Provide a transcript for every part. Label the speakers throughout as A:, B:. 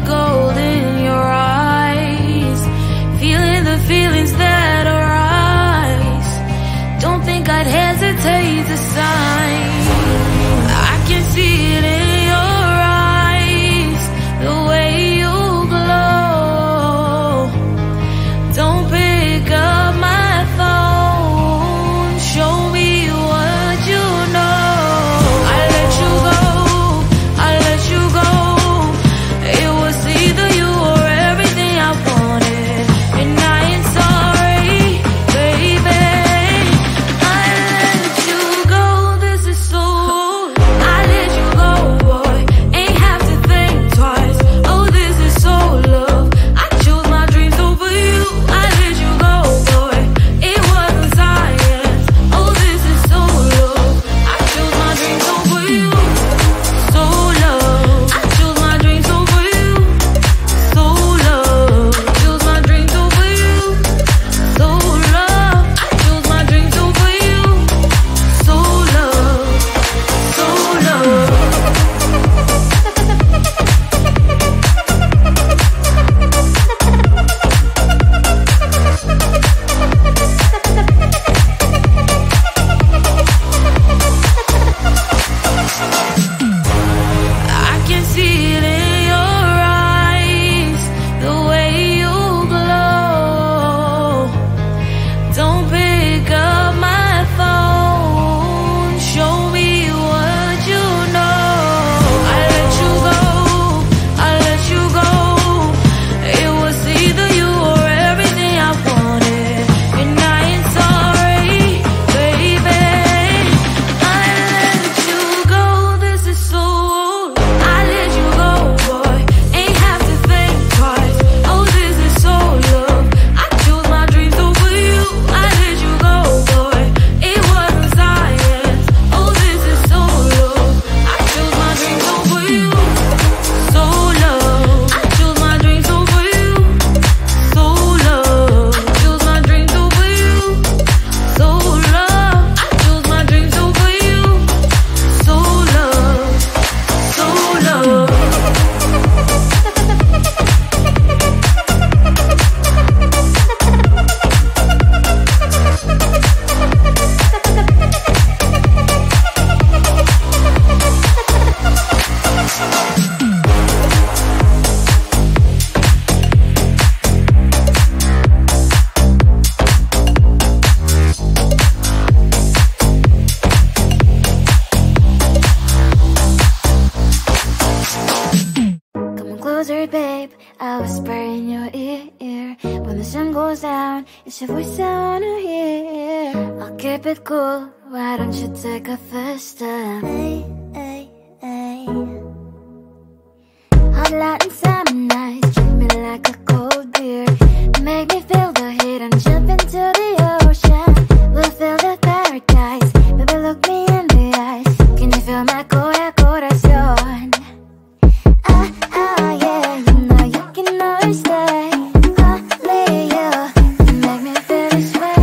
A: gold in your eyes, feeling the feelings that arise. Don't think I'd hesitate to sign. I can see it in your eyes, the way you glow. Don't pick up my phone, show me what you know. I let you go, I let you go. It was either you or everything I wanted, and I ain't sorry, baby. I let you go, this is so. I let you go, boy, ain't have to think twice. Oh, this is so love. I chose my dreams over you. I let you go, boy, it wasn't science. Oh, this is so love. I chose my dreams over you. So love. I chose my dreams over you. So love. Chose my dreams over you. So love. I chose my dreams over you. So love. So love. I can see it in your eyes, the way you glow. Don't pick up my phone, show me what you know. I let you go, I let you go. It was either you or everything I wanted, and I ain't sorry, baby. I let you go, this is so. I let you go, boy, ain't have to think twice. Oh, this is so love. I chose my dreams over you. I let you go, boy, it wasn't science. Oh, this is so love. I chose my dreams over you. So love. I chose my dreams over you. So love. Chose my dreams over you. So love. I chose my dreams over you. So love. So love. Come closer, babe, I'll whisper in your ear. When the sun goes down, it's your voice I wanna hear. I'll keep it cool, why don't you take a first step? Hey, hey, hey. Hot Latin summer nights, treat me like a cold beer. Make me feel the heat and jump into the ocean. We'll feel the paradise, baby, look me in the eyes. Can you feel my corazón? Yeah, you know you can always stay. Only you can make me feel this way.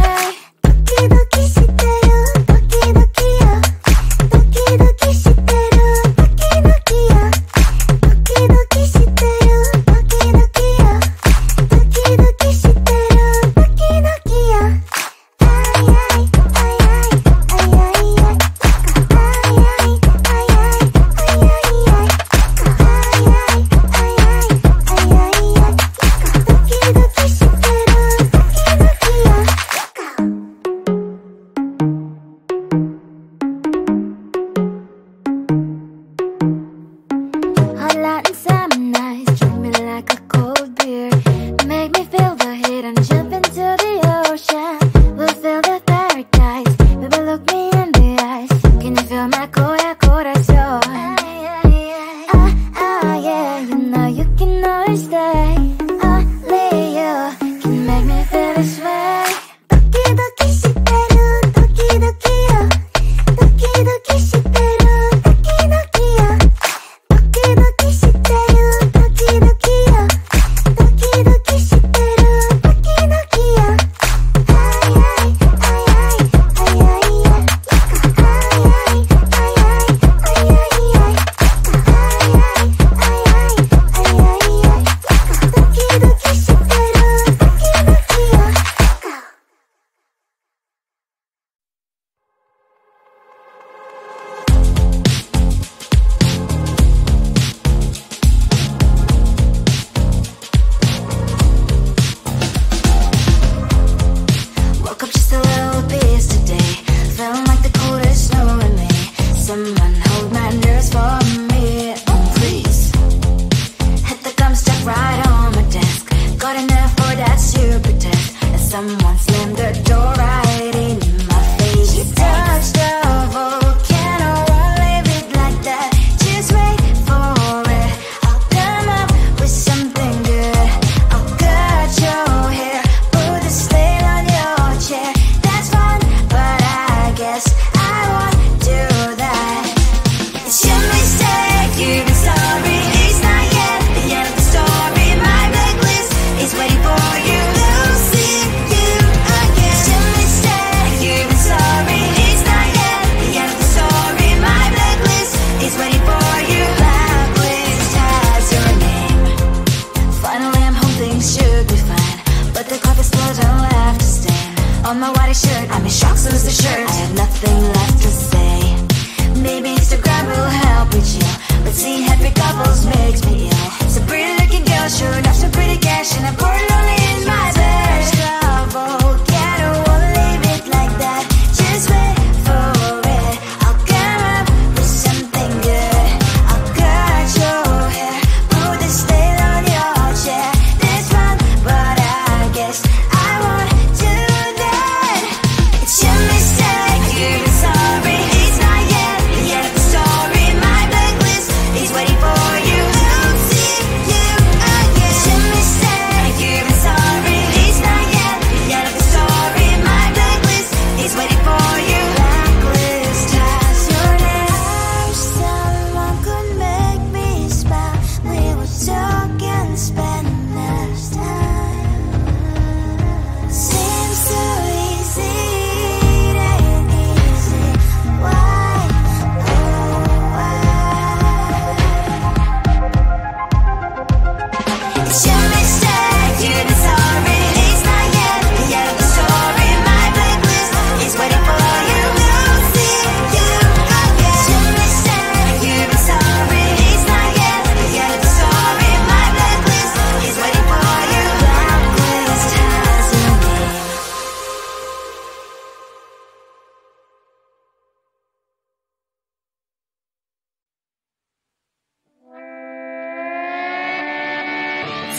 A: Doki doki shiteru, doki doki yo. Doki doki shiteru, doki doki yo. Doki doki shiteru, doki doki yo. Doki doki shiteru, doki doki yo. Ay ay ay ay ay ay ay. Ay ay ay ay ay ay ay. Hot Latin summer nights, treat me like a cold beer. Make me feel the heat and jump into the ocean. We'll feel the paradise, baby, look me in the eyes. Can you feel my corazón? Yeah, you know you can always stay. Only you can make me feel this way. Doki doki shiteru, doki doki yo. Doki doki shiteru, doki doki yo. Doki doki shiteru, doki doki yo. Doki doki shiteru, doki doki yo. Ay ay ay ay ay ay ay. Ay ay ay ay ay ay ay. Ay ay ay ay ay ay ay.
B: someone slammed the door right in my face. You touched the volcano, won't leave it like that. Just wait for it. I'll come up with something good. I'll cut your hair, put a stain on your chair. That's fun, but I guess I won't do that. It's your mistake, you've been sorry. It's not yet the end of the story. My blacklist is waiting for you. Losing you again. It's your mistake, you've been sorry. It's not yet the end of the story. My blacklist is waiting for you. Blacklist has your name. Finally I'm home, things should be fine, but the clock is still don't left to stain on my white shirt. I'm in shock, so lose the shirt. I have nothing left to say. Maybe Instagram will help with you, but seeing happy couples makes me ill. Some pretty looking girl showing off some pretty cash, and I pour it all in my bed. Volcano, won't leave it like that. Just wait for it. I'll come up with something good. I'll cut your hair, put the stain on your chair. That's fun, but I guess I won't do that. It's your mistake, you've been sorry. It's not yet the end of the story. My blacklist is waiting for you. Losing you again. It's your mistake, you've been sorry. It's not yet the end of the story. My blacklist is waiting for you. Blacklist has your name. I wish someone could make me smile. We would talk and spend less time. Seems so easy, it ain't easy. Why? Oh, why? It's your mistake, you've been sorry. It's not yet the end of the story. My blacklist is waiting for you. Losing you again. It's your mistake, you've been sorry. It's not yet the end of the story. My blacklist is waiting for you. Blacklist has your name.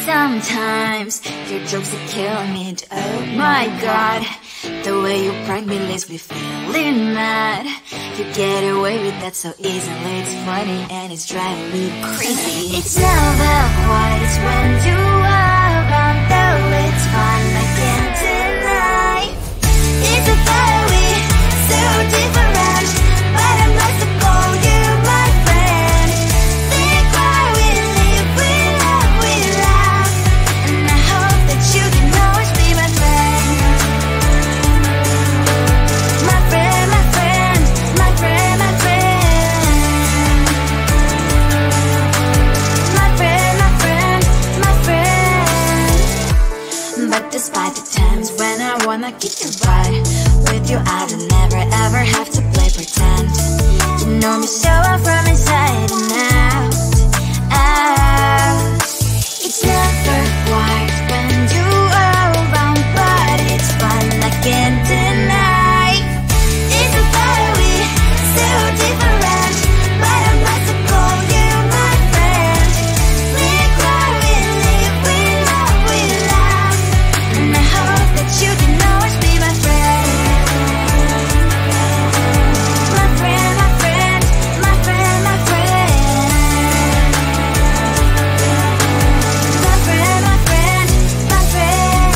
B: Sometimes your jokes are killing me. Oh my god, the way you prank me leaves me feeling mad. You get away with that so easily. It's funny and it's driving me crazy. It's never quiet, it's when you are around. Though it's fun, I can't deny. It's a very so different, but I'm not to call you my friend. We cry, we live, we love, we laugh, and I hope that you can always be my friend. My friend, my friend, my friend, my friend. My friend, my friend, my friend. But despite the times when I wanna keep you right with you, I don't never ever have to play pretend. You know me so well from inside and out, out. It's never quiet when you are around, but it's fun, I can't deny. It's a very so different, but I'm not to call you my friend. We cry, we live, we love, we laugh, and I hope that you can always be my friend. My friend, my friend, my friend, my friend. My friend, my friend, my friend.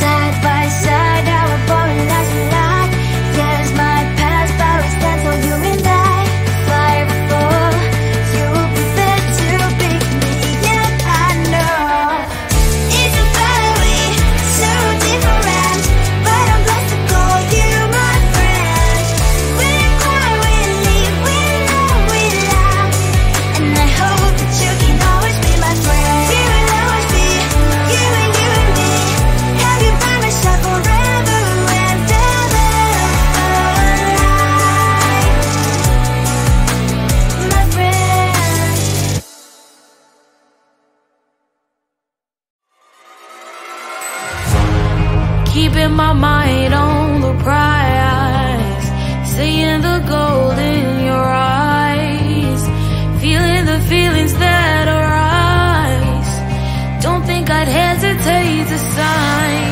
B: Side by side, our body lies alive. Yes, my past, but we stand so you and I. Fire before you prefer to pick me, yet I know it's a very so different, but I'm blessed to call you my friend. We cry, we live, we love, we laugh, and I hope that you can always be my friend. You will always be you and me. Have you by my side forever and ever alive, my friend.
A: Keeping my mind on the prize, seeing the gold in your eyes, feeling the feelings that arise. Don't think I'd hesitate to sign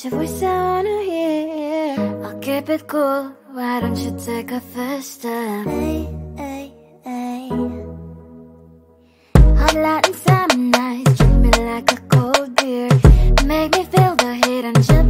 B: It's your voice I wanna hear. I'll keep it cool, why don't you take a first step? Hey, hey, hey. Hot light and summer nights, treat me like a cold beer. Make me feel the heat and just